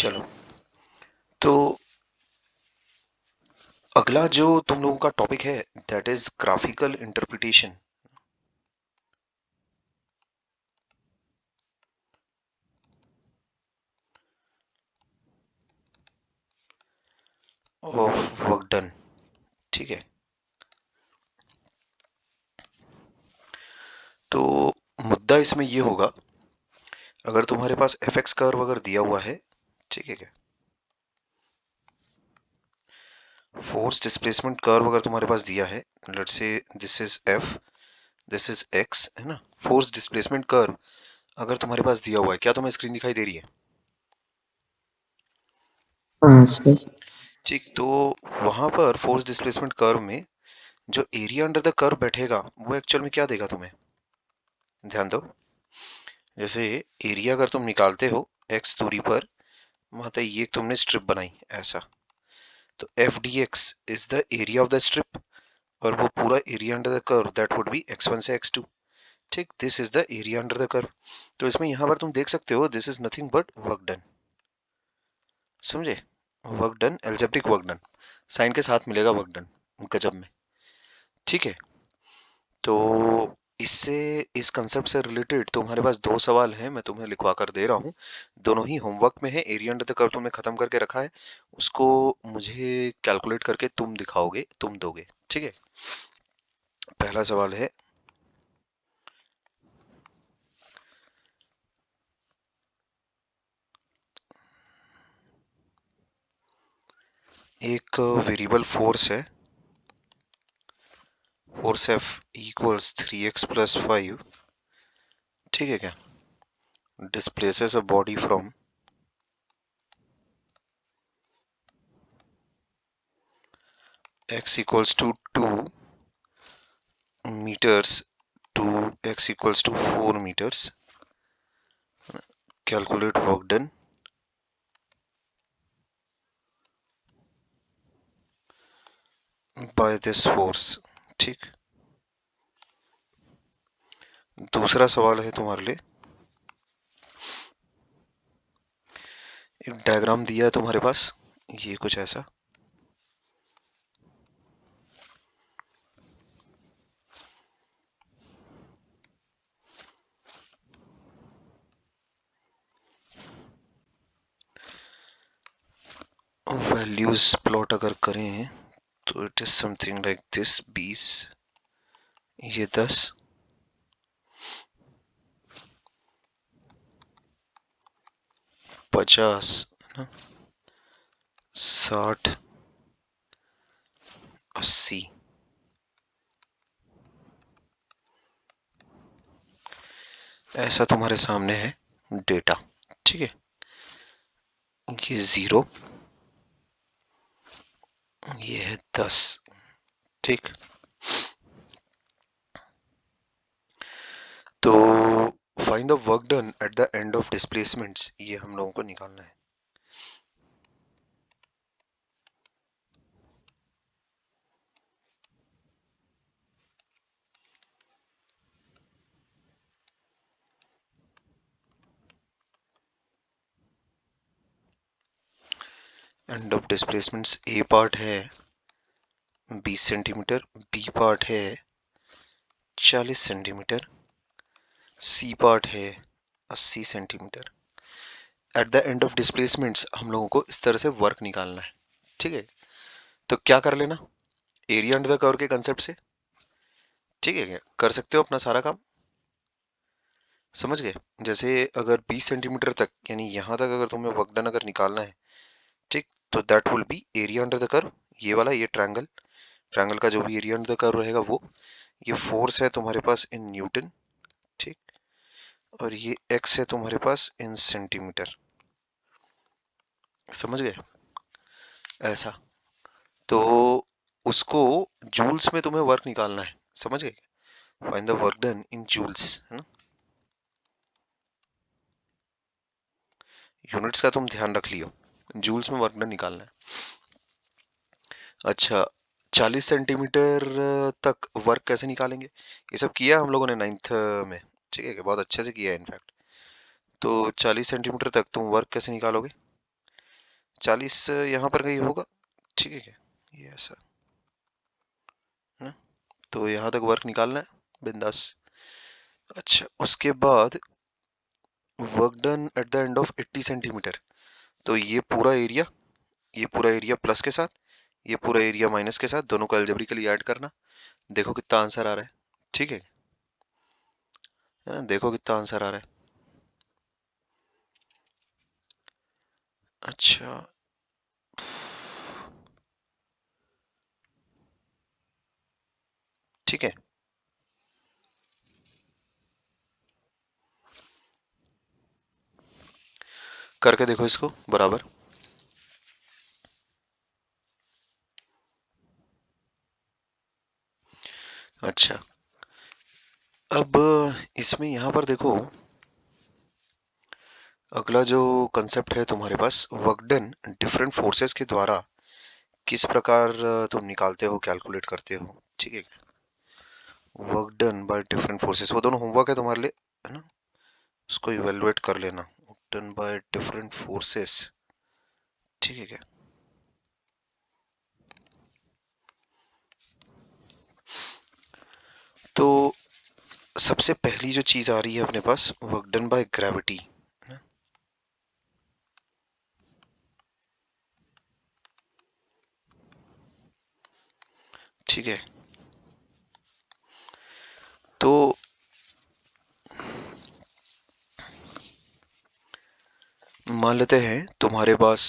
चलो, तो अगला जो तुम लोगों का टॉपिक है that is graphical interpretation of work done. ठीक है, तो मुद्दा इसमें ये होगा, अगर तुम्हारे पास एफ एक्स कर्व अगर दिया हुआ है, ठीक है क्या, फोर्स डिस्प्लेसमेंट कर्व अगर तुम्हारे पास दिया है, let's say this is F, this is x, है ना। फोर्स डिस्प्लेसमेंट कर्व अगर तुम्हारे पास दिया हुआ है, क्या तुम्हें स्क्रीन दिखाई दे रही है? हाँ सर। ठीक, तो वहां पर फोर्स डिस्प्लेसमेंट कर्व में जो एरिया अंडर द कर्व बैठेगा वो एक्चुअल में क्या देगा तुम्हें, ध्यान दो। जैसे एरिया अगर तुम निकालते हो एक्स दूरी पर, माता ये तुमने स्ट्रिप बनाई ऐसा, तो f d x is the area of the strip, और वो पूरा area under the curve that would be x one से एक्स टू। ठीक, this is the area under the curve. तो इसमें यहां पर तुम देख सकते हो this is nothing but work done. समझे? Work done, algebraic work done, sign के साथ मिलेगा वर्क डन गजब में। ठीक है, तो इससे, इस कंसेप्ट से रिलेटेड तुम्हारे पास दो सवाल हैं, मैं तुम्हें लिखवा कर दे रहा हूँ। दोनों ही होमवर्क में है। एरिया अंडर द कर्व तुमने खत्म करके रखा है, उसको मुझे कैलकुलेट करके तुम दिखाओगे, तुम दोगे। ठीक है, पहला सवाल है, एक वेरिएबल फोर्स है, फोर्स एफ इक्वल्स 3x + 5, ठीक है क्या, displaces a body from x = 2 meters to x = 4 meters. Calculate work done by this force। ठीक, दूसरा सवाल है तुम्हारे लिए, एक डायग्राम दिया है तुम्हारे पास, ये कुछ ऐसा। वैल्यूज प्लॉट अगर करें तो it is something like this, 20, ये 10, 50, 60, 80, ऐसा तुम्हारे सामने है डेटा। ठीक है, ये 0, ये है 10। ठीक, तो find the work done at the end of displacements, ये हम लोगों को निकालना है। End of displacements, A part है 20 सेंटीमीटर, बी पार्ट है 40 सेंटीमीटर, सी पार्ट है 80 centimetre. At the end of displacements हम लोगों को इस तरह से वर्क निकालना है। ठीक है, तो क्या कर लेना, एरिया अंडर द कर्व के कंसेप्ट से, ठीक है क्या, कर सकते हो अपना सारा काम। समझ गए? जैसे अगर 20 सेंटीमीटर तक, यानी यहां तक अगर तुम्हें वर्क डन अगर निकालना है, ठीक, तो that will be area under the curve. ये वाला, ये ट्रायंगल, ट्रायंगल का जो भी एरिया अंडर द कर्व रहेगा वो, ये फोर्स है तुम्हारे पास इन न्यूटन, ठीक, और ये एक्स है तुम्हारे पास इन सेंटीमीटर। समझ गए? ऐसा, तो उसको जूल्स में तुम्हें वर्क निकालना है। समझ गए? Find the work done in joules, है ना। यूनिट्स का तुम ध्यान रख लियो, जूल्स में वर्क डन निकालना है। अच्छा, 40 सेंटीमीटर तक वर्क कैसे निकालेंगे, ये सब किया हम लोगों ने नाइन्थ में। ठीक है, बहुत अच्छे से किया है इनफैक्ट। तो 40 सेंटीमीटर तक तुम वर्क कैसे निकालोगे? 40 यहाँ पर कहीं होगा, ठीक है क्या, ये ऐसा है ना। तो यहाँ तक वर्क निकालना है बिंदास। अच्छा, उसके बाद work done at the end of 80 centimetre. तो ये पूरा एरिया प्लस के साथ, ये पूरा एरिया माइनस के साथ, दोनों को अलजेब्रिकली ऐड करना। देखो कितना आंसर आ रहा है, ठीक है ना, देखो कितना आंसर आ रहा है। अच्छा, ठीक है, करके देखो इसको बराबर। अच्छा, अब इसमें यहां पर देखो, अगला जो कंसेप्ट है तुम्हारे पास, वर्क डन डिफरेंट फोर्सेस के द्वारा किस प्रकार तुम निकालते हो, कैलकुलेट करते हो, ठीक है। Work done by different forces, वो दोनों होमवर्क है तुम्हारे लिए, है ना, उसको इवेलुएट कर लेना। डन बाय डिफरेंट फोर्सेस, ठीक है क्या। तो सबसे पहली जो चीज आ रही है अपने पास, वर्क डन बाय ग्रेविटी, ठीक है। तो मान लेते हैं तुम्हारे पास